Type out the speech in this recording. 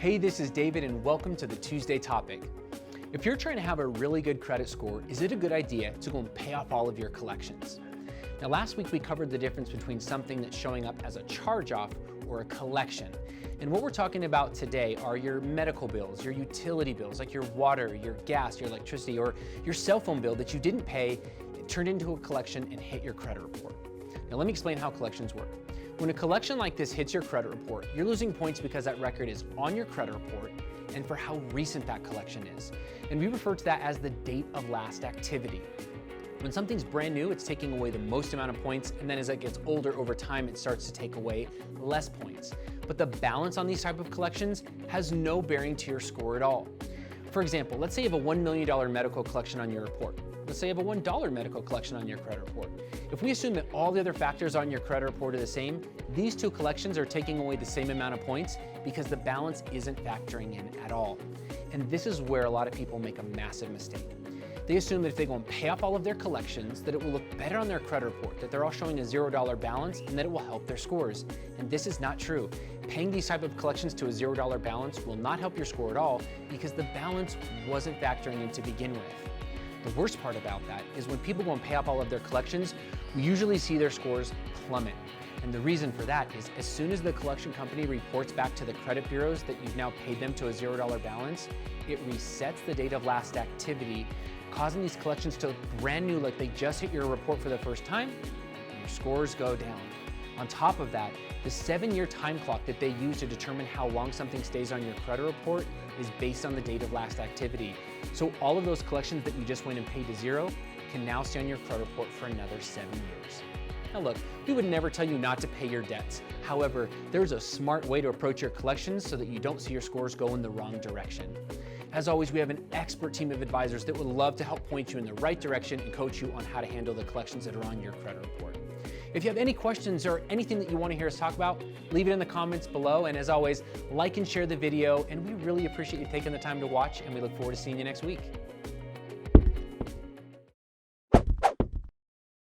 Hey, this is David and welcome to the Tuesday Topic. If you're trying to have a really good credit score, is it a good idea to go and pay off all of your collections? Now last week we covered the difference between something that's showing up as a charge-off or a collection. And what we're talking about today are your medical bills, your utility bills like your water, your gas, your electricity, or your cell phone bill that you didn't pay, it turned into a collection and hit your credit report. Now let me explain how collections work. When a collection like this hits your credit report, you're losing points because that record is on your credit report and for how recent that collection is. And we refer to that as the date of last activity. When something's brand new, it's taking away the most amount of points, and then as it gets older over time, it starts to take away less points. But the balance on these type of collections has no bearing to your score at all. For example, let's say you have a $1 million medical collection on your report. Let's say you have a $1 medical collection on your credit report. If we assume that all the other factors on your credit report are the same, these two collections are taking away the same amount of points because the balance isn't factoring in at all. And this is where a lot of people make a massive mistake. They assume that if they go and pay off all of their collections, that it will look better on their credit report, that they're all showing a $0 balance, and that it will help their scores. And this is not true. Paying these type of collections to a $0 balance will not help your score at all because the balance wasn't factoring in to begin with. The worst part about that is when people go and pay off all of their collections, we usually see their scores plummet. And the reason for that is as soon as the collection company reports back to the credit bureaus that you've now paid them to a $0 balance, it resets the date of last activity, causing these collections to look brand new like they just hit your report for the first time, and your scores go down. On top of that, the 7-year time clock that they use to determine how long something stays on your credit report is based on the date of last activity. So all of those collections that you just went and paid to zero can now stay on your credit report for another 7 years. Now look, we would never tell you not to pay your debts. However, there's a smart way to approach your collections so that you don't see your scores go in the wrong direction. As always, we have an expert team of advisors that would love to help point you in the right direction and coach you on how to handle the collections that are on your credit report. If you have any questions or anything that you want to hear us talk about, leave it in the comments below. And as always, like and share the video. And we really appreciate you taking the time to watch, and we look forward to seeing you next week.